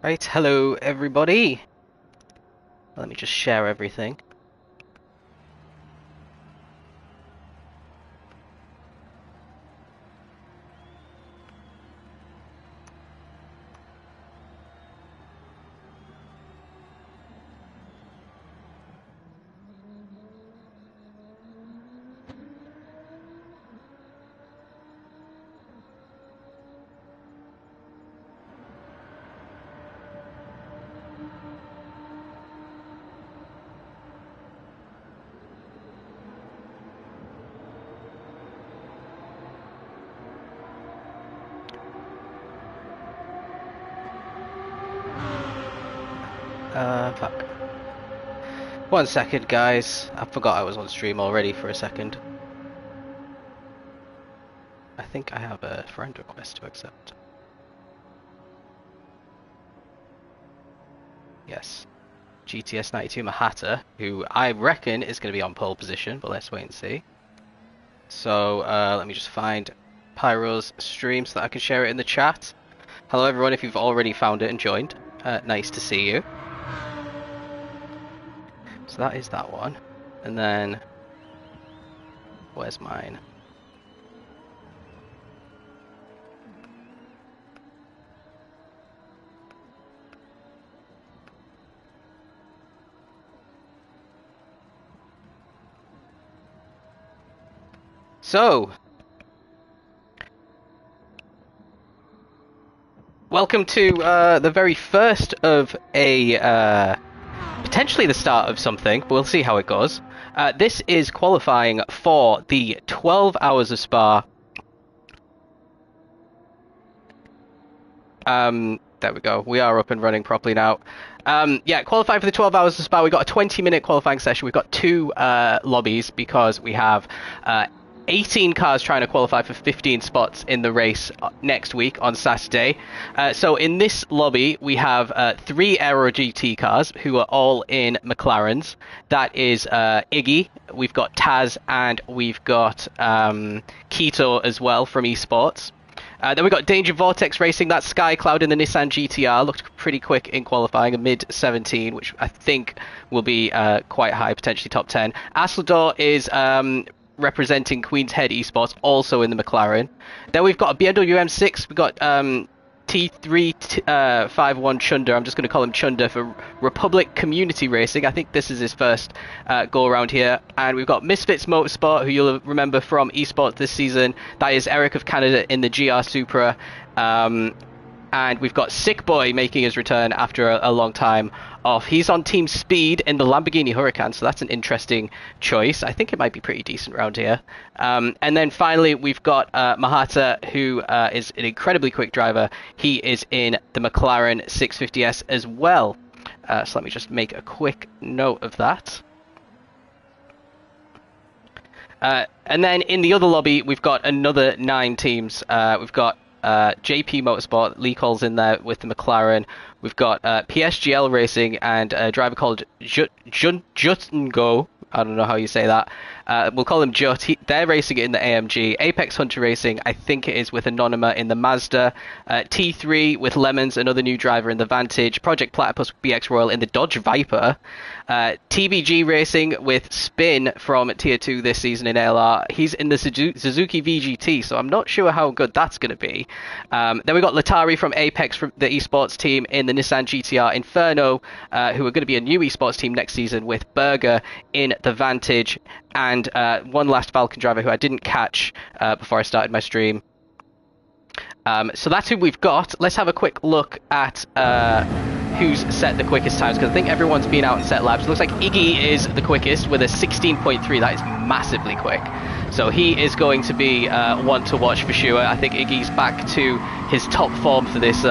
Right, hello everybody. Let me just share everything. Fuck. 1 second, guys. I forgot I was on stream already for a second. I think I have a friend request to accept. Yes. GTS92 Mahata, who I reckon is going to be on pole position, but let's wait and see. So, let me just find Pyro's stream so that I can share it in the chat. Hello everyone, if you've already found it and joined. Nice to see you. So that is that one. And then, where's mine? So, welcome to the very first of a potentially the start of something, but we'll see how it goes. This is qualifying for the 12 hours of Spa. There we go. We are up and running properly now. Yeah, qualifying for the 12 hours of Spa. We've got a 20-minute qualifying session. We've got two lobbies because we have 18 cars trying to qualify for 15 spots in the race next week on Saturday. So in this lobby, we have 3 Aero GT cars who are all in McLarens. That is Iggy, we've got Taz, and we've got Keto as well from eSports. Then we've got Danger Vortex Racing, that's Sky Cloud in the Nissan GTR, looked pretty quick in qualifying, a mid-17, which I think will be quite high, potentially top 10. Aslador is representing Queen's Head Esports, also in the McLaren. Then we've got a BMW M6, we've got T351 Chunder, I'm just going to call him Chunder for Republic Community Racing. I think this is his first go around here. And we've got Misfits Motorsport, who you'll remember from eSports this season. That is Eric of Canada in the GR Supra. And we've got Sick Boy making his return after a long time off. He's on Team Speed in the Lamborghini Huracan, so that's an interesting choice. I think it might be pretty decent around here. And then finally, we've got Mahata, who is an incredibly quick driver. He is in the McLaren 650S as well. So let me just make a quick note of that. And then in the other lobby, we've got another 9 teams. We've got JP Motorsport, Lee Cole's in there with the McLaren. We've got PSGL Racing and a driver called Jutengo. I don't know how you say that. We'll call him Jut. They're racing it in the AMG. Apex Hunter Racing, I think it is with Anonyma in the Mazda. T3 with Lemons, another new driver in the Vantage. Project Platypus BX Royal in the Dodge Viper. TBG Racing with Spin from Tier 2 this season in ALR. He's in the Suzuki VGT, so I'm not sure how good that's going to be. Then we got Latari from Apex, from the esports team in the Nissan GTR Inferno, who are going to be a new esports team next season with Berger in the Vantage. And one last Falcon driver who I didn't catch before I started my stream. So that's who we've got. Let's have a quick look at who's set the quickest times, because I think everyone's been out and set laps. It looks like Iggy is the quickest with a 16.3. That is massively quick. So he is going to be one to watch for sure. I think Iggy's back to his top form for this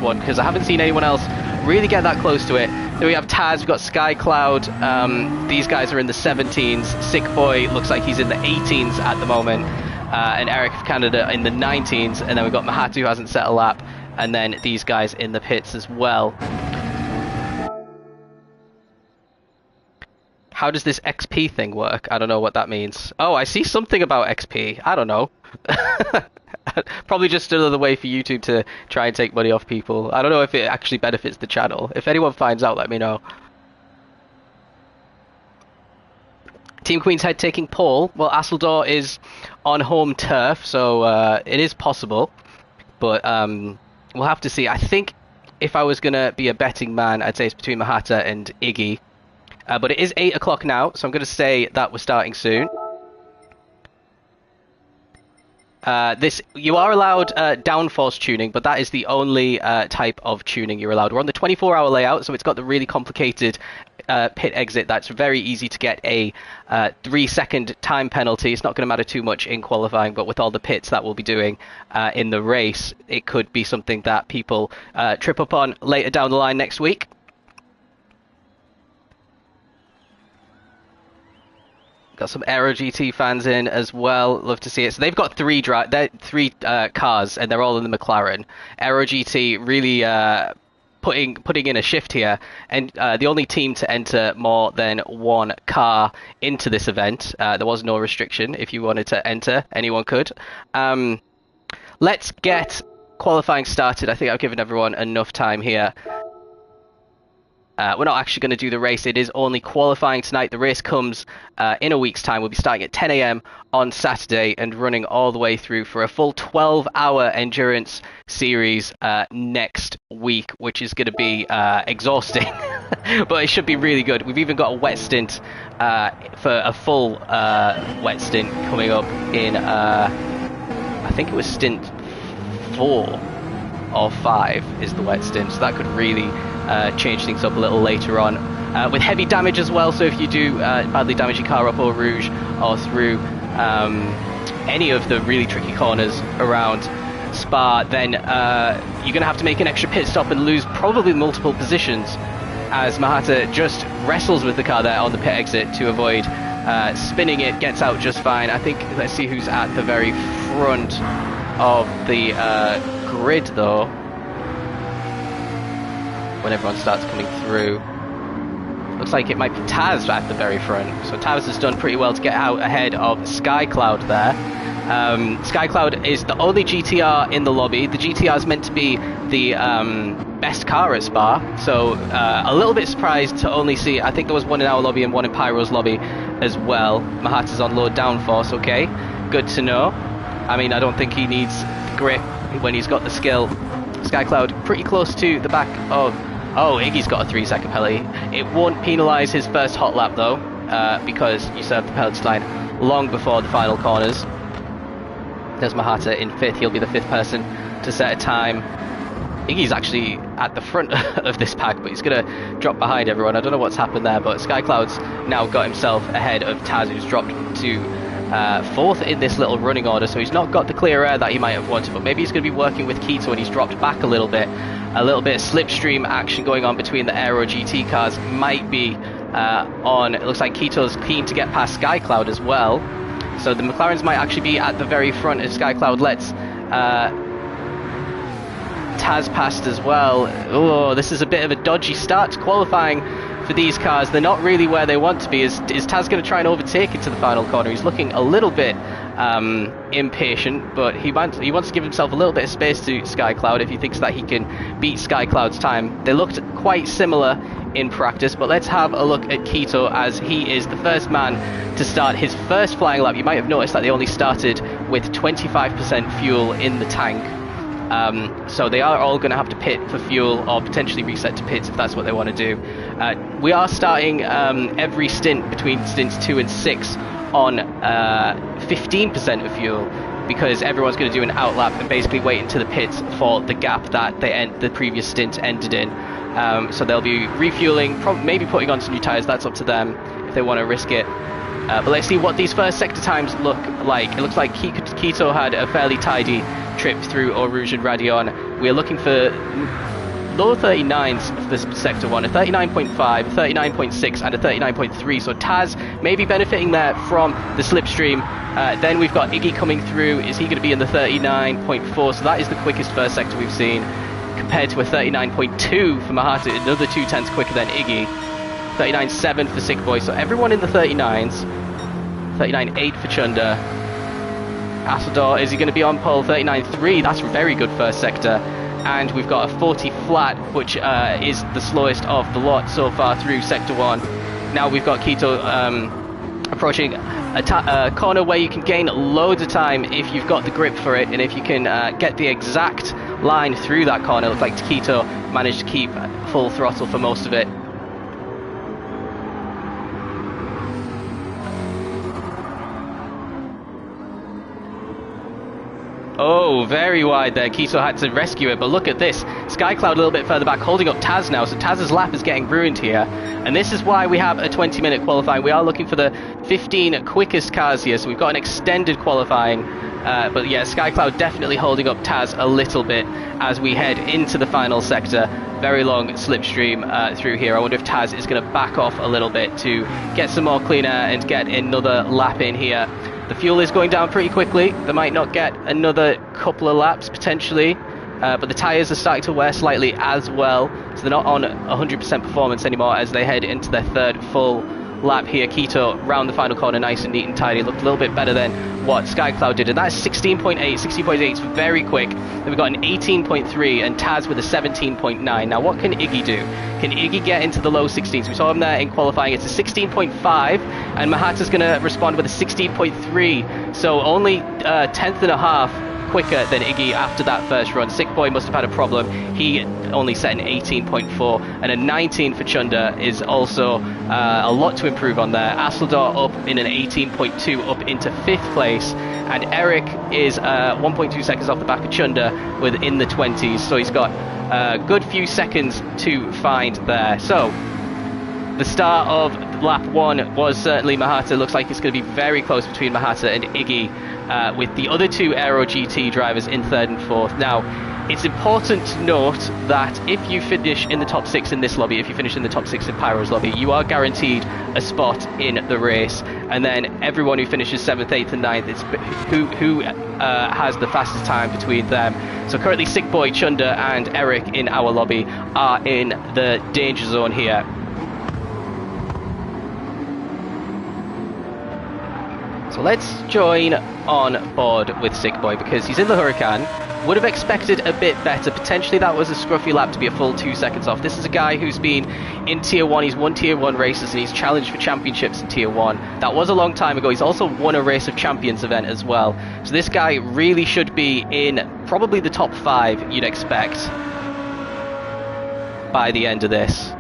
one, because I haven't seen anyone else really get that close to it. Then we have Taz, we've got Sky Cloud. These guys are in the 17s. Sick Boy looks like he's in the 18s at the moment. And Eric of Canada in the 19s. And then we've got Mahatu, who hasn't set a lap. And then these guys in the pits as well. How does this XP thing work? I don't know what that means. Oh, I see something about XP. I don't know. Probably just another way for YouTube to try and take money off people. I don't know if it actually benefits the channel. If anyone finds out, let me know. Team Queen's Head taking pole. Well, Asseldor is on home turf, so it is possible. But we'll have to see. I think if I was going to be a betting man, I'd say it's between Mahata and Iggy. But it is 8 o'clock now, so I'm going to say that we're starting soon. You are allowed downforce tuning, but that is the only type of tuning you're allowed. We're on the 24-hour layout, so it's got the really complicated pit exit. That's very easy to get a 3-second time penalty. It's not going to matter too much in qualifying, but with all the pits that we'll be doing in the race, it could be something that people trip up on later down the line next week. Got some Aero GT fans in as well. Love to see it. So they've got three cars, and they're all in the McLaren. Aero GT really putting in a shift here, and the only team to enter more than one car into this event. There was no restriction. If you wanted to enter, anyone could. Let's get qualifying started. I think I've given everyone enough time here. We're not actually going to do the race. It is only qualifying tonight. The race comes in a week's time. We'll be starting at 10 a.m. on Saturday and running all the way through for a full 12-hour endurance series next week, which is going to be exhausting, but it should be really good. We've even got a wet stint for a full wet stint coming up in, I think it was stint 4 or 5 is the wet stint, so that could really change things up a little later on. With heavy damage as well, so if you do badly damage your car up Eau Rouge or through any of the really tricky corners around Spa, then you're going to have to make an extra pit stop and lose probably multiple positions, as Mahata just wrestles with the car there on the pit exit to avoid spinning it, gets out just fine. I think, let's see who's at the very front of the grid though, when everyone starts coming through. Looks like it might be Taz at the very front. So Taz has done pretty well to get out ahead of Skycloud there. Skycloud is the only GTR in the lobby. The GTR is meant to be the best car at Spa, so a little bit surprised to only see, I think there was one in our lobby and one in Pyro's lobby as well. Mahata's on low downforce, okay, good to know. I mean, I don't think he needs grip when he's got the skill. Skycloud pretty close to the back of... Oh, Iggy's got a 3-second penalty. It won't penalise his first hot lap though, because you served the penalty line long before the final corners. There's Mahata in 5th. He'll be the 5th person to set a time. Iggy's actually at the front of this pack, but he's going to drop behind everyone. I don't know what's happened there, but Skycloud's now got himself ahead of Taz, who's dropped to 4th in this little running order, so he's not got the clear air that he might have wanted, but maybe he's going to be working with Keto and he's dropped back a little bit. A little bit of slipstream action going on between the Aero GT cars might be on. It looks like Keto's keen to get past Skycloud as well, so the McLarens might actually be at the very front as Skycloud lets Taz past as well. Oh, this is a bit of a dodgy start to qualifying for these cars. They're not really where they want to be. Is Taz going to try and overtake it to the final corner? He's looking a little bit impatient, but he wants to give himself a little bit of space to Skycloud if he thinks that he can beat Skycloud's time. They looked quite similar in practice, but let's have a look at Keto as he is the first man to start his first flying lap. You might have noticed that they only started with 25% fuel in the tank. So they are all going to have to pit for fuel or potentially reset to pits if that's what they want to do. We are starting every stint between stints 2 and 6 on 15% of fuel, because everyone's going to do an outlap and basically wait into the pits for the gap that the previous stint ended in. So they'll be refueling, maybe putting on some new tyres. That's up to them if they want to risk it. But let's see what these first sector times look like. It looks like Keto had a fairly tidy trip through Eau Rouge and Radion. We're looking for low 39s for this sector 1, a 39.5, a 39.6 and a 39.3, so Taz may be benefiting there from the slipstream. Then we've got Iggy coming through. Is he going to be in the 39.4? So that is the quickest first sector we've seen, compared to a 39.2 for Mahata, another 2/10 quicker than Iggy. 39.7 for Sick Boy, so everyone in the 39s. 39.8 for Chunder. Asador, is he going to be on pole? 39.3, that's a very good first sector. And we've got a 40 flat, which is the slowest of the lot so far through sector 1. Now we've got Keto approaching a corner where you can gain loads of time if you've got the grip for it, and if you can get the exact line through that corner. It looks like Keto managed to keep full throttle for most of it. Oh, very wide there. Keto had to rescue it, but look at this. Skycloud a little bit further back, holding up Taz now, so Taz's lap is getting ruined here. And this is why we have a 20-minute qualifying. We are looking for the 15 quickest cars here, so we've got an extended qualifying. But yeah, Skycloud definitely holding up Taz a little bit as we head into the final sector. Very long slipstream through here. I wonder if Taz is going to back off a little bit to get some more clean air and get another lap in here. The fuel is going down pretty quickly. They might not get another couple of laps potentially, but the tyres are starting to wear slightly as well, so they're not on 100% performance anymore as they head into their third full lap here. Keto round the final corner nice and neat and tidy, looked a little bit better than what Skycloud did, and that's 16.8. 16.8 is very quick. Then we've got an 18.3 and Taz with a 17.9. Now what can Iggy do? Can Iggy get into the low 16s? We saw him there in qualifying. It's a 16.5, and Mahata's going to respond with a 16.3, so only a tenth and a half quicker than Iggy after that first run. Sick Boy must have had a problem. He only set an 18.4, and a 19 for Chunder is also a lot to improve on there. Asador up in an 18.2, up into 5th place, and Eric is 1.2 seconds off the back of Chunder within the 20s, so he's got a good few seconds to find there. So the start of lap 1 was certainly Mahata. Looks like it's going to be very close between Mahata and Iggy, with the other two Aero GT drivers in 3rd and 4th. Now, it's important to note that if you finish in the top 6 in this lobby, if you finish in the top 6 in Pyro's lobby, you are guaranteed a spot in the race. And then everyone who finishes 7th, 8th and 9th, it's who has the fastest time between them. So currently Sick Boy, Chunder and Eric in our lobby are in the danger zone here. So let's join on board with Sick Boy because he's in the Huracan. Would have expected a bit better. Potentially that was a scruffy lap to be a full 2 seconds off. This is a guy who's been in Tier 1. He's won Tier 1 races and he's challenged for championships in Tier 1. That was a long time ago. He's also won a Race of Champions event as well. So this guy really should be in probably the top 5, you'd expect, by the end of this.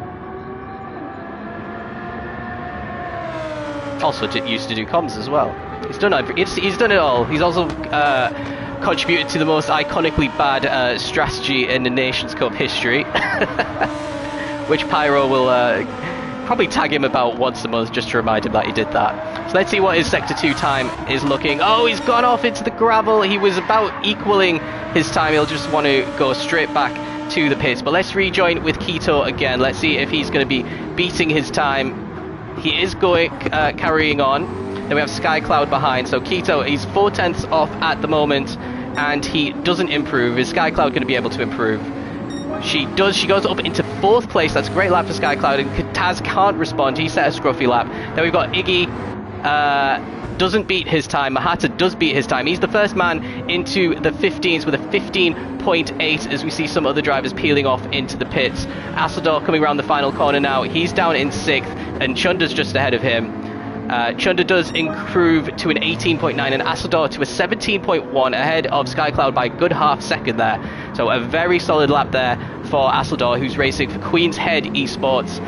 Also used to do comms as well. He's done it all. He's also contributed to the most iconically bad strategy in the Nations Cup history, which Pyro will probably tag him about once a month just to remind him that he did that. So let's see what his Sector 2 time is looking. Oh, he's gone off into the gravel. He was about equaling his time. He'll just want to go straight back to the pits. But let's rejoin with Keto again. Let's see if he's going to be beating his time. He is going carrying on. Then we have Skycloud behind. So Keto, he's 4 tenths off at the moment, and he doesn't improve. Is Skycloud going to be able to improve? She does. She goes up into 4th place. That's a great lap for Skycloud, and Taz can't respond. He set a scruffy lap. Then we've got Iggy. Doesn't beat his time. Mahata does beat his time. He's the first man into the 15s with a 15.8 as we see some other drivers peeling off into the pits. Asador coming around the final corner now. He's down in 6th and Chunder's just ahead of him. Chunder does improve to an 18.9 and Asador to a 17.1 ahead of Skycloud by a good half second there. So a very solid lap there for Asador, who's racing for Queen's Head eSports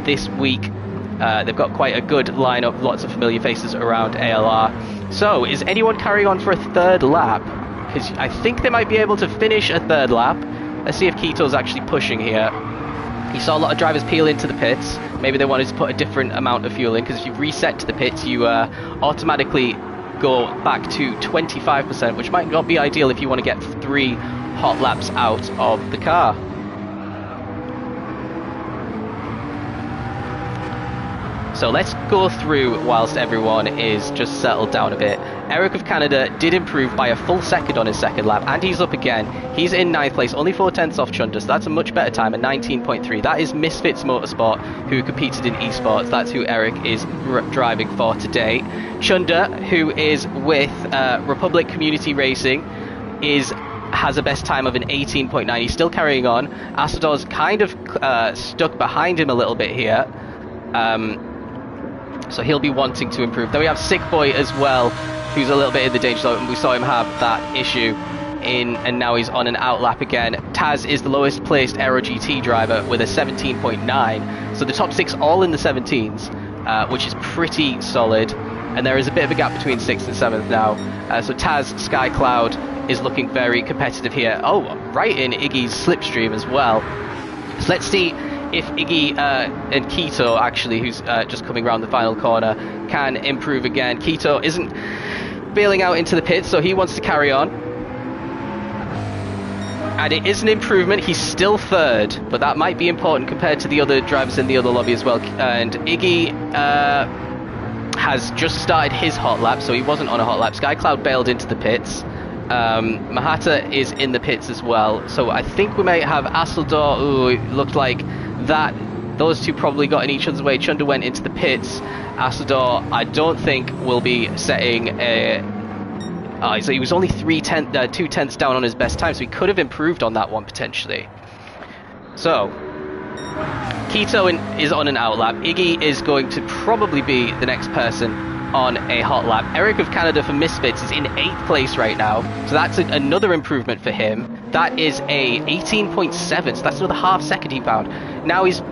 this week. They've got quite a good lineup, lots of familiar faces around ALR. So, is anyone carrying on for a 3rd lap? Because I think they might be able to finish a 3rd lap. Let's see if Keto's actually pushing here. You saw a lot of drivers peel into the pits. Maybe they wanted to put a different amount of fuel in, because if you reset to the pits, you automatically go back to 25%, which might not be ideal if you want to get 3 hot laps out of the car. So let's go through whilst everyone is just settled down a bit Eric of Canada did improve by a full second on his second lap, and he's up again. He's in 9th place, only 4/10 off Chunder, so that's a much better time at 19.3. That is Misfits Motorsport, who competed in eSports. That's who Eric is driving for today. Chunder, who is with Republic Community Racing, has a best time of an 18.9. He's still carrying on. Asador's kind of stuck behind him a little bit here. So he'll be wanting to improve. Then we have Sick Boy as well, who's a little bit in the danger zone. We saw him have that issue and now he's on an outlap again. Taz is the lowest placed Aero GT driver with a 17.9. So the top 6 all in the 17s, which is pretty solid. And there is a bit of a gap between 6th and 7th now. So Taz Skycloud is looking very competitive here. Oh, right in Iggy's slipstream as well. So let's see if Iggy and Keto, actually, who's just coming around the final corner, can improve again. Keto isn't bailing out into the pits, so he wants to carry on. And it is an improvement. He's still 3rd, but that might be important compared to the other drivers in the other lobby as well. And Iggy has just started his hot lap, so he wasn't on a hot lap. Skycloud bailed into the pits. Mahata is in the pits as well, so I think we may have Asseldor. Ooh, it looked like that those two probably got in each other's way. Chunder went into the pits. Asseldor, I don't think will be setting a... so he was only 2/10 down on his best time, so he could have improved on that one potentially. So Keto is on an outlap. Iggy is going to probably be the next person on a hot lap. Eric of Canada for Misfits is in 8th place right now, so that's another improvement for him. That is a 18.7, so that's another half second he found. Now he's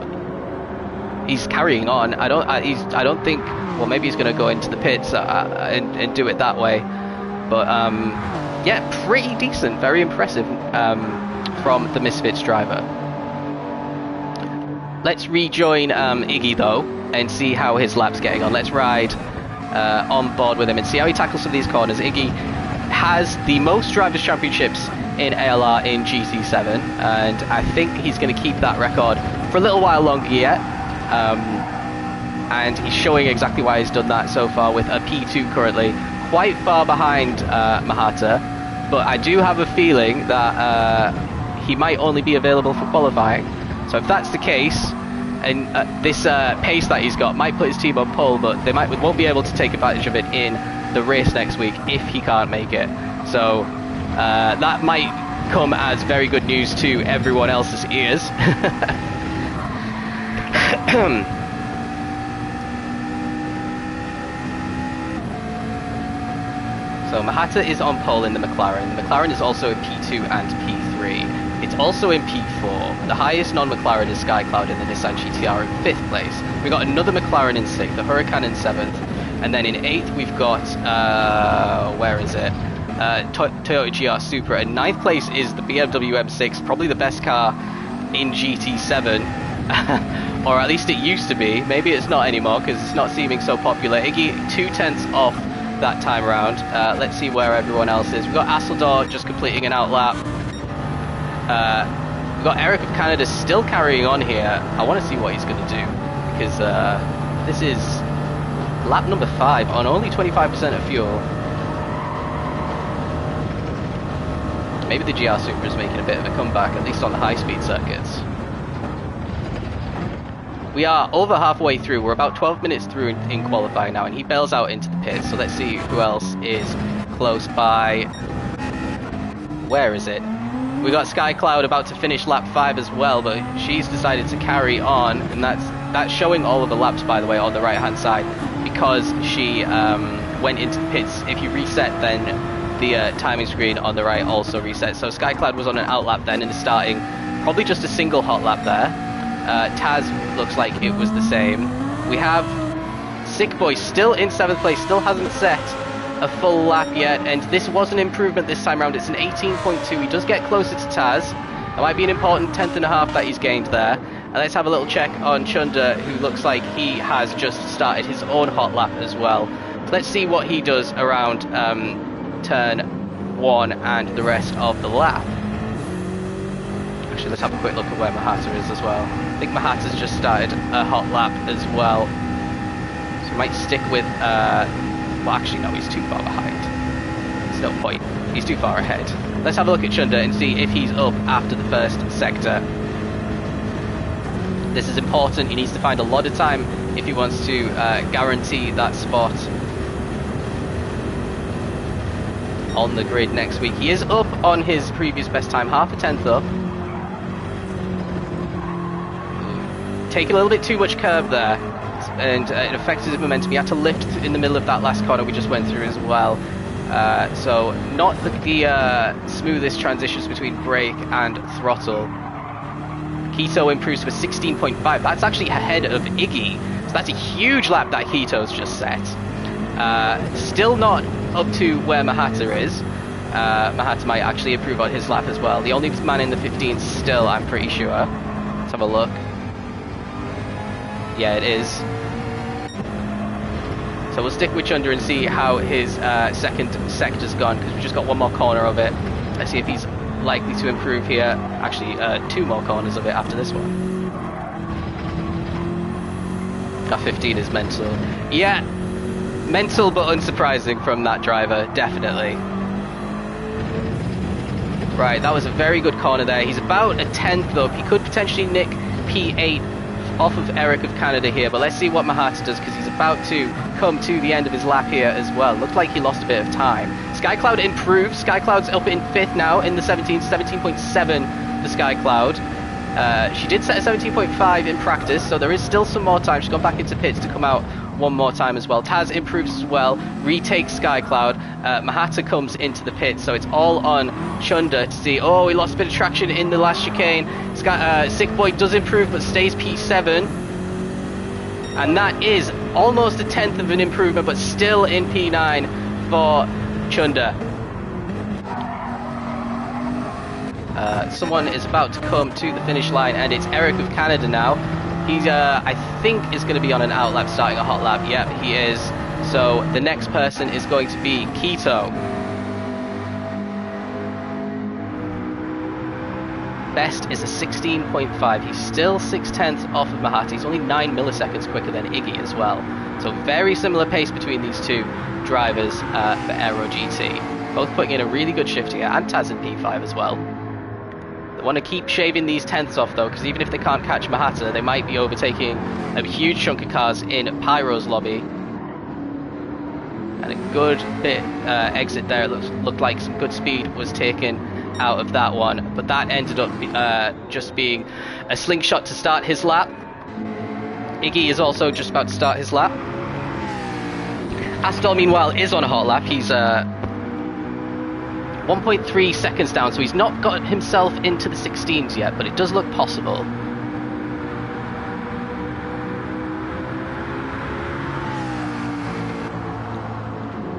carrying on. I don't think. Well, maybe he's going to go into the pits and do it that way. But yeah, pretty decent, very impressive from the Misfits driver. Let's rejoin Iggy though and see how his lap's getting on. Let's ride on board with him and see how he tackles some of these corners. Iggy has the most Drivers' Championships in ALR in GT7, and I think he's going to keep that record for a little while longer yet. And he's showing exactly why he's done that so far with a P2 currently, quite far behind Mahata, but I do have a feeling that he might only be available for qualifying. So if that's the case, and this pace that he's got might put his team on pole, but they won't be able to take advantage of it in the race next week if he can't make it. So that might come as very good news to everyone else's ears. So Mahata is on pole in the McLaren. The McLaren is also in P2 and P3. It's also in P4. The highest non-McLaren is Skycloud in the Nissan GTR in 5th place. We've got another McLaren in 6th, the Huracan in 7th. And then in 8th we've got, where is it? Toyota GR Supra. In 9th place is the BMW M6, probably the best car in GT7. Or at least it used to be. Maybe it's not anymore because it's not seeming so popular. Iggy 2/10 off that time around. Let's see where everyone else is. We've got Asseldor just completing an outlap. We've got Eric of Canada still carrying on here. I want to see what he's going to do, because this is lap number 5 on only 25% of fuel. Maybe the GR Supra is making a bit of a comeback, at least on the high-speed circuits. We are over halfway through. We're about 12 minutes through in qualifying now, and he bails out into the pits. So let's see who else is close by. Where is it? We got Skycloud about to finish lap 5 as well, but she's decided to carry on, and that's showing all of the laps, by the way, on the right-hand side, because she went into the pits. If you reset, then the timing screen on the right also resets. So Skycloud was on an outlap then and is starting probably just a single hot lap there. Taz looks like it was the same. We have Sick Boy still in 7th place, still hasn't set a full lap yet, and this was an improvement this time around. It's an 18.2. He does get closer to Taz. That might be an important 10th and a half that he's gained there. And let's have a little check on Chunder, who looks like he has just started his own hot lap as well. Let's see what he does around turn 1 and the rest of the lap. Actually, let's have a quick look at where Mahata is as well. I think Mahata's just started a hot lap as well. So we might stick with Well, actually, no, he's too far behind. There's no point. He's too far ahead. Let's have a look at Chunder and see if he's up after the first sector. This is important. He needs to find a lot of time if he wants to guarantee that spot on the grid next week. He is up on his previous best time, half a tenth up. Taking a little bit too much curve there, and it affected his momentum. He had to lift in the middle of that last corner we just went through as well. So not the smoothest transitions between brake and throttle. Keto improves to a 16.5. That's actually ahead of Iggy. So that's a huge lap that Keto's just set. Still not up to where Mahata is. Mahata might actually improve on his lap as well. The only man in the 15 still, I'm pretty sure. Let's have a look. Yeah, it is. So we'll stick with Chunder and see how his second sector's gone, because we've just got one more corner of it. Let's see if he's likely to improve here. Actually, two more corners of it after this one. That 15 is mental. Yeah, mental but unsurprising from that driver, definitely. Right, that was a very good corner there. He's about a tenth up. He could potentially nick P8 off of Eric of Canada here, but let's see what Mahata does, because he's about to come to the end of his lap here as well. Looked like he lost a bit of time. Skycloud improved. Skycloud's up in 5th now in the 17.7 for Skycloud. She did set a 17.5 in practice, so there is still some more time. She's gone back into pits to come out one more time as well. Taz improves as well, retakes Skycloud. Mahata comes into the pit, so it's all on Chunder to see. Oh, he lost a bit of traction in the last chicane. Sick Boy does improve but stays P7, and that is almost a tenth of an improvement, but still in P9 for Chunder. Someone is about to come to the finish line, and it's Eric of Canada now. He's, I think, is going to be on an out lap, starting a hot lap. Yep, he is. So the next person is going to be Keto. Best is a 16.5. He's still 6/10 off of Mahata. He's only 9 milliseconds quicker than Iggy as well. So very similar pace between these two drivers for Aero GT. Both putting in a really good shift here, and Taz in P5 as well. They want to keep shaving these tenths off though, because even if they can't catch Mahata, they might be overtaking a huge chunk of cars in Pyro's lobby. And a good bit exit there. It looked like some good speed was taken out of that one, but that ended up just being a slingshot to start his lap. Iggy is also just about to start his lap. Astol, meanwhile, is on a hot lap. He's 1.3 seconds down, so he's not got himself into the 16s yet, but it does look possible.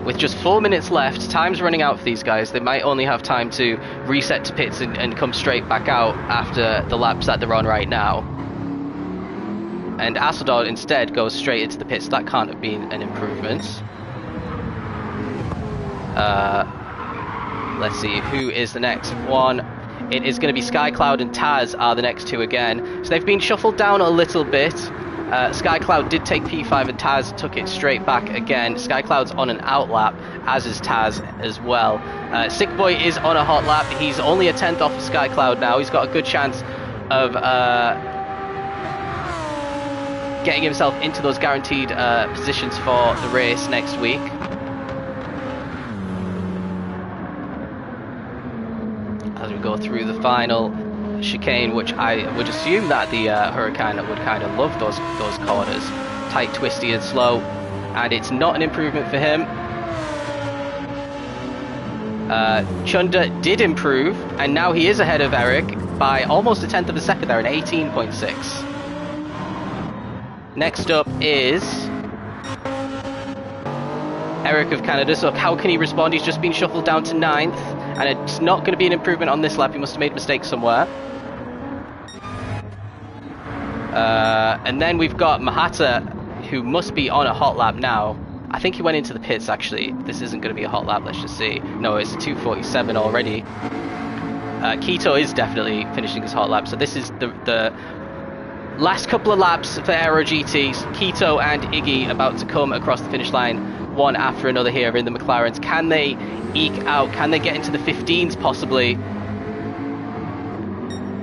With just 4 minutes left, time's running out for these guys. They might only have time to reset to pits and come straight back out after the laps that they're on right now. And Asador instead goes straight into the pits. That can't have been an improvement. Let's see, who is the next one? It is going to be Skycloud and Taz are the next two again. So they've been shuffled down a little bit. Skycloud did take P5 and Taz took it straight back again. Skycloud's on an out lap, as is Taz as well. Sick Boy is on a hot lap. He's only a tenth off of Skycloud now. He's got a good chance of getting himself into those guaranteed positions for the race next week. As we go through the final chicane, which I would assume that the Huracan would kind of love those corners, tight, twisty and slow, and it's not an improvement for him. Chunder did improve, and now he is ahead of Eric by almost a tenth of a second there, an 18.6. Next up is Eric of Canada. So how can he respond? He's just been shuffled down to 9th, and it's not going to be an improvement on this lap. He must have made a mistake somewhere. And then we've got Mahata, who must be on a hot lap now. I think he went into the pits actually. This isn't going to be a hot lap, let's just see. No, it's 2:47 already. Keto is definitely finishing his hot lap, so this is the last couple of laps for Aero GT. Keto and Iggy about to come across the finish line one after another here in the McLarens. Can they eke out? Can they get into the 15s possibly?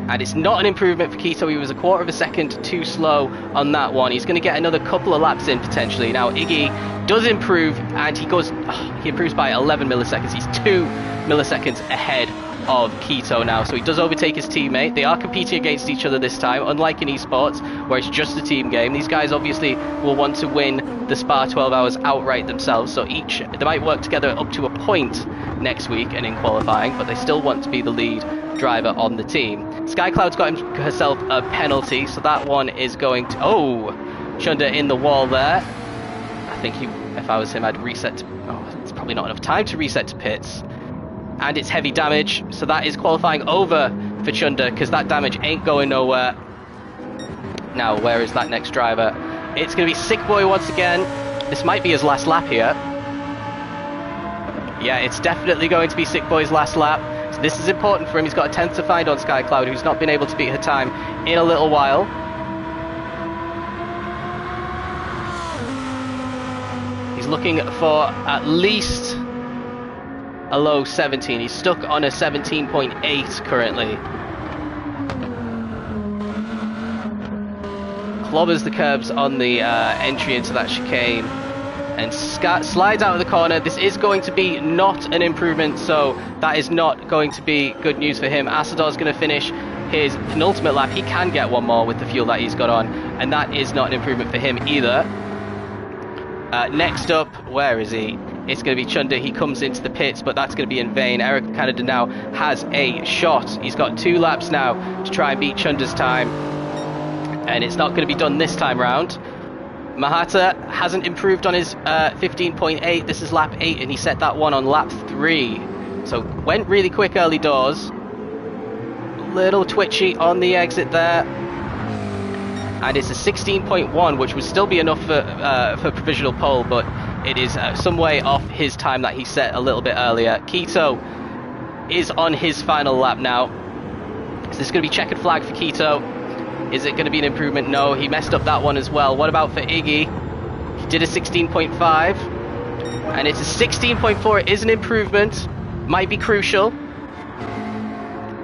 And it's not an improvement for Keto. He was a quarter of a second too slow on that one. He's going to get another couple of laps in potentially. Now Iggy does improve, and he improves by 11 milliseconds. He's 2 milliseconds ahead of Keto now, so he does overtake his teammate. They are competing against each other this time, unlike in eSports where it's just a team game. These guys obviously will want to win the Spa 12 hours outright themselves, so they might work together up to a point next week and in qualifying, but they still want to be the lead driver on the team. SkyCloud's got herself a penalty, so that one is going to... Oh, Chunder in the wall there. I think if I was him, I'd reset to... Oh, it's probably not enough time to reset to pits. And it's heavy damage, so that is qualifying over for Chunder, because that damage ain't going nowhere. Now, where is that next driver? It's going to be Sick Boy once again. This might be his last lap here. Yeah, it's definitely going to be Sick Boy's last lap. So this is important for him. He's got a 10th to find on SkyCloud, who's not been able to beat her time in a little while. He's looking for at least a low 17. He's stuck on a 17.8 currently. Clobbers the curbs on the entry into that chicane and slides out of the corner. This is going to be not an improvement, so that is not going to be good news for him. Asador's going to finish his penultimate lap. He can get one more with the fuel that he's got on, and that is not an improvement for him either. Next up, where is he? It's going to be Chunder. He comes into the pits, but that's going to be in vain. Aero of Canada now has a shot. He's got 2 laps now to try and beat Chunder's time, and it's not going to be done this time round. Mahata hasn't improved on his 15.8. This is lap 8, and he set that one on lap 3. So went really quick early doors. Little twitchy on the exit there. And it's a 16.1, which would still be enough for provisional pole, but it is some way off his time that he set a little bit earlier. Keto is on his final lap now. Is this going to be checkered flag for Keto? Is it going to be an improvement? No, he messed up that one as well. What about for Iggy? He did a 16.5, and it's a 16.4. It is an improvement. Might be crucial.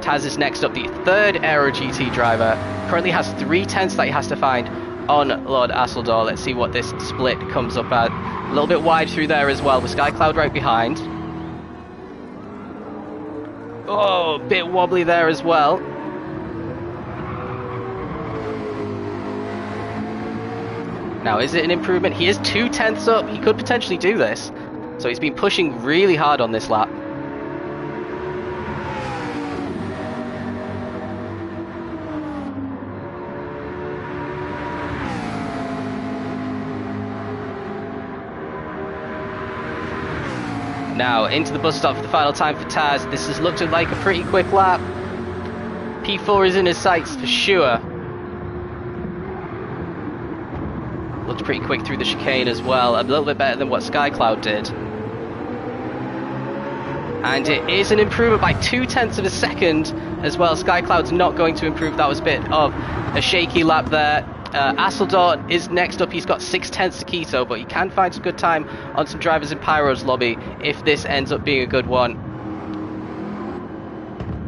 Taz is next up, the 3rd Aero GT driver. Currently has 3 tenths that he has to find on Lord Asador. Let's see what this split comes up at. A little bit wide through there as well, with SkyCloud right behind. Oh, a bit wobbly there as well. Now, is it an improvement? He is 2 tenths up. He could potentially do this. So he's been pushing really hard on this lap. Now, into the bus stop for the final time for Taz. This has looked like a pretty quick lap. P4 is in his sights for sure. Looked pretty quick through the chicane as well. A little bit better than what SkyCloud did. And it is an improvement by 2 tenths of a second as well. SkyCloud's not going to improve. That was a bit of a shaky lap there. Asador is next up. He's got 6 tenths to Keto, but he can find some good time on some drivers in Pyro's lobby if this ends up being a good one.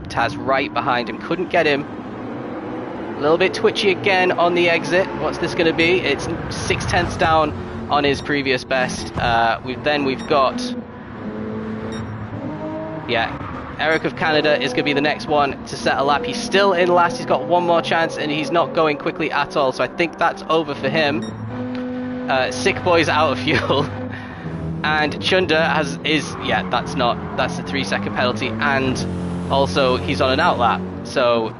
Taz right behind him, couldn't get him. A little bit twitchy again on the exit. What's this going to be? It's 6 tenths down on his previous best. We've got... Yeah, Eric of Canada is going to be the next one to set a lap. He's still in last. He's got one more chance, and he's not going quickly at all. So I think that's over for him. Sick Boy's out of fuel. And Chunder that's the 3-second penalty. And also, he's on an outlap. So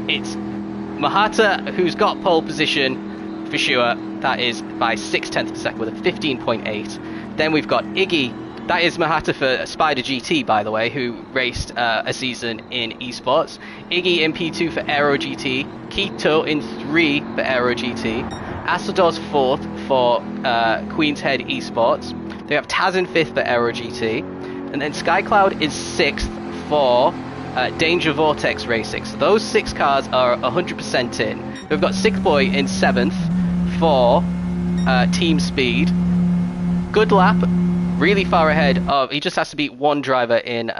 it's Mahata who's got pole position for sure. That is by 6 tenths per second with a 15.8. Then we've got Iggy. That is Mahata for Spider GT, by the way, who raced a season in eSports. Iggy in P2 for Aero GT. Keto in 3 for Aero GT. Asador's 4th for Queen's Head eSports. They have Taz in 5th for Aero GT. And then SkyCloud is 6th for Danger Vortex Racing. So those 6 cars are 100% in. We've got Sick Boy in 7th for Team Speed. Good lap. really far ahead of. He just has to beat one driver in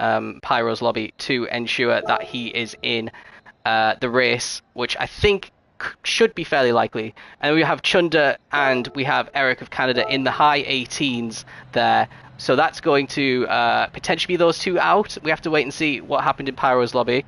Pyro's lobby to ensure that he is in the race, which I think should be fairly likely. And we have Chunder and we have Eric of Canada in the high 18s there. So that's going to potentially be those two out. We have to wait and see what happened in Pyro's lobby.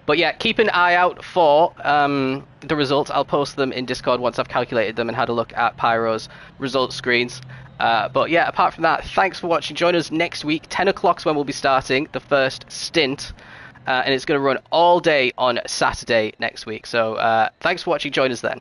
But yeah, keep an eye out for the results. I'll post them in Discord once I've calculated them and had a look at Pyro's result screens. But yeah, apart from that, thanks for watching. Join us next week. 10 o'clock's when we'll be starting the first stint. And it's going to run all day on Saturday next week. So thanks for watching. Join us then.